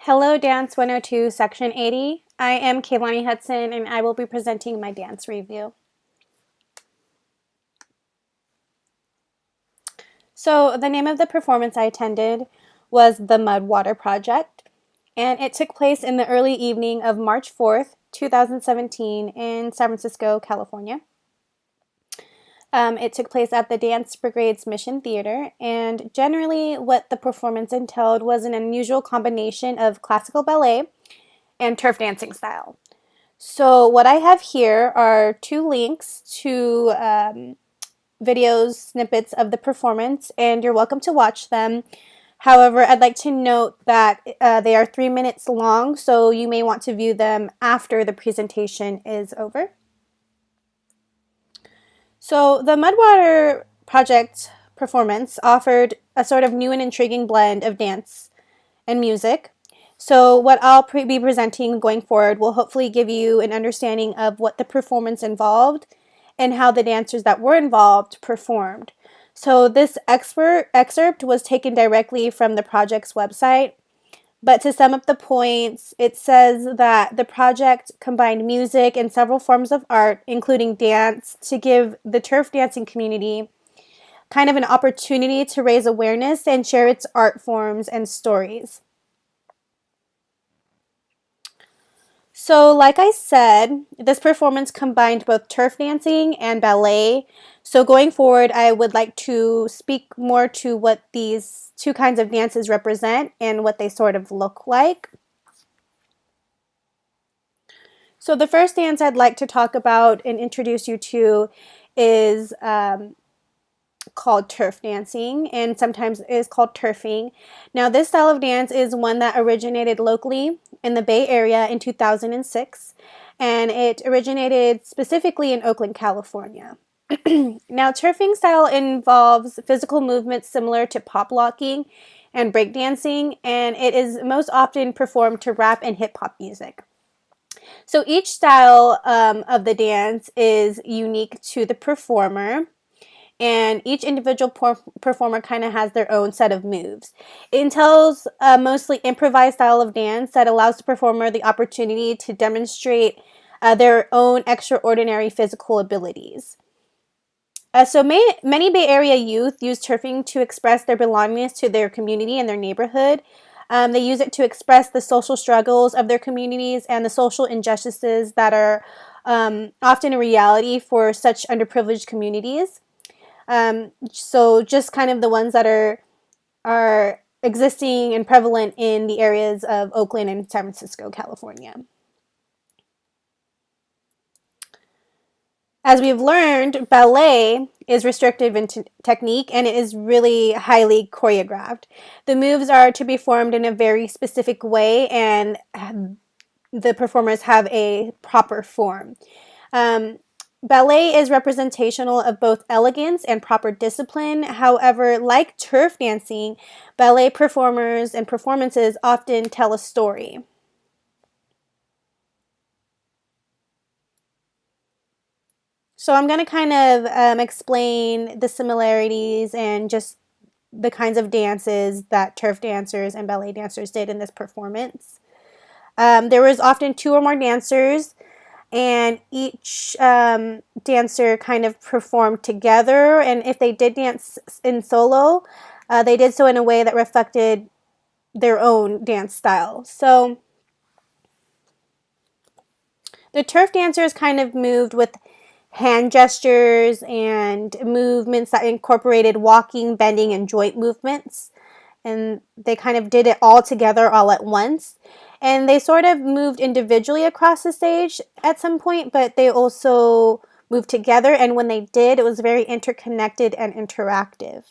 Hello, Dance 102, Section 80. I am Kaylani Hudson, and I will be presenting my dance review. So, the name of the performance I attended was the Mudwater Project, and it took place in the early evening of March 4th, 2017, in San Francisco, California. It took place at the Dance Brigade's Mission Theater, and generally, what the performance entailed was an unusual combination of classical ballet and turf dancing style. So what I have here are two links to videos, snippets of the performance, and you're welcome to watch them. However, I'd like to note that they are 3 minutes long, so you may want to view them after the presentation is over. So the Mudwater Project performance offered a sort of new and intriguing blend of dance and music. So what I'll be presenting going forward will hopefully give you an understanding of what the performance involved and how the dancers that were involved performed. So this excerpt was taken directly from the project's website, but to sum up the points, it says that the project combined music and several forms of art, including dance, to give the turf dancing community kind of an opportunity to raise awareness and share its art forms and stories. So, like I said, this performance combined both turf dancing and ballet. So, going forward, I would like to speak more to what these two kinds of dances represent and what they sort of look like. So, the first dance I'd like to talk about and introduce you to is called turf dancing, and sometimes is called turfing. Now, this style of dance is one that originated locally in the Bay Area in 2006, and it originated specifically in Oakland, California. Now, turfing style involves physical movements similar to pop locking and breakdancing, and it is most often performed to rap and hip hop music. So each style of the dance is unique to the performer, and each individual performer kind of has their own set of moves. It entails a mostly improvised style of dance that allows the performer the opportunity to demonstrate their own extraordinary physical abilities. Many Bay Area youth use turfing to express their belongingness to their community and their neighborhood. They use it to express the social struggles of their communities and the social injustices that are often a reality for such underprivileged communities. So just kind of the ones that are existing and prevalent in the areas of Oakland and San Francisco, California. As we've learned, ballet is restrictive in technique, and it is really highly choreographed. The moves are to be performed in a very specific way, and the performers have a proper form. Ballet is representational of both elegance and proper discipline. However, like turf dancing, ballet performers and performances often tell a story. So I'm going to kind of explain the similarities and just the kinds of dances that turf dancers and ballet dancers did in this performance. There was often two or more dancers, and each dancer kind of performed together, and if they did dance in solo, they did so in a way that reflected their own dance style. So the turf dancers kind of moved with hand gestures and movements that incorporated walking, bending, and joint movements. And they kind of did it all together all at once. And they sort of moved individually across the stage at some point, but they also moved together. And when they did, it was very interconnected and interactive.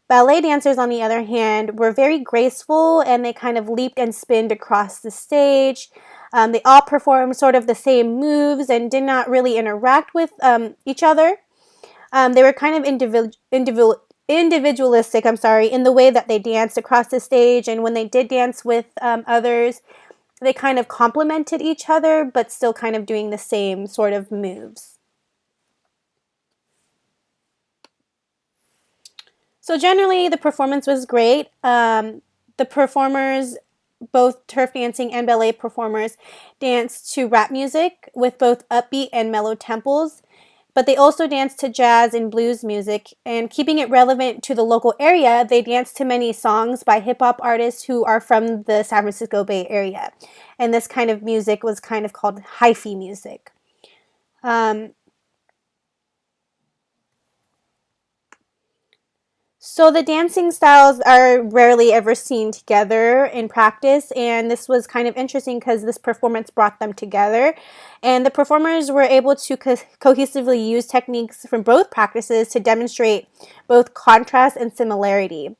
Ballet dancers, on the other hand, were very graceful, and they kind of leaped and spinned across the stage. They all performed sort of the same moves and did not really interact with each other. They were kind of individualistic, in the way that they danced across the stage, and when they did dance with others, they kind of complemented each other, but still kind of doing the same sort of moves. So generally, the performance was great. The performers both turf dancing and ballet performers dance to rap music with both upbeat and mellow tempos, but they also dance to jazz and blues music. And keeping it relevant to the local area, they dance to many songs by hip hop artists who are from the San Francisco Bay Area. And this kind of music was kind of called hyphy music. So the dancing styles are rarely ever seen together in practice, and this was kind of interesting because this performance brought them together, and the performers were able to cohesively use techniques from both practices to demonstrate both contrast and similarity.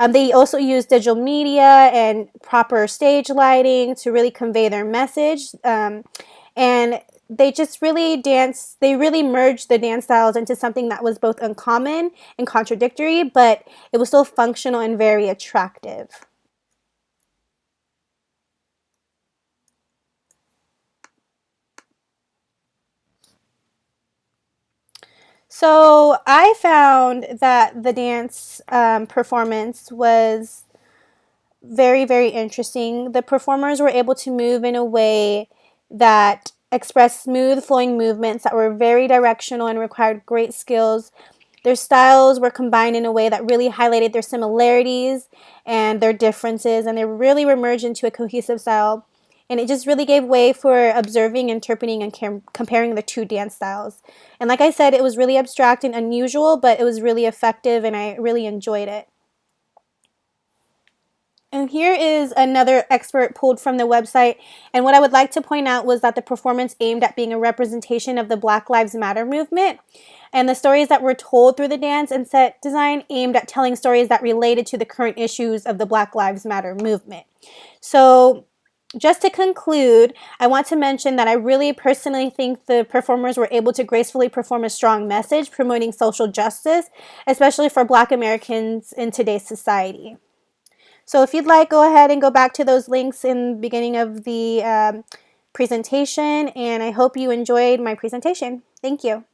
They also used digital media and proper stage lighting to really convey their message. And they just really they really merged the dance styles into something that was both uncommon and contradictory, but it was still functional and very attractive. So I found that the dance performance was very, very interesting. The performers were able to move in a way that expressed smooth flowing movements that were very directional and required great skills. Their styles were combined in a way that really highlighted their similarities and their differences, and they really were merged into a cohesive style. And it just really gave way for observing, interpreting, and comparing the two dance styles. And like I said, it was really abstract and unusual, but it was really effective, and I really enjoyed it. And here is another expert pulled from the website. And what I would like to point out was that the performance aimed at being a representation of the Black Lives Matter movement. And the stories that were told through the dance and set design aimed at telling stories that related to the current issues of the Black Lives Matter movement. So just to conclude, I want to mention that I really personally think the performers were able to gracefully perform a strong message promoting social justice, especially for Black Americans in today's society. So if you'd like, go ahead and go back to those links in the beginning of the presentation, and I hope you enjoyed my presentation. Thank you.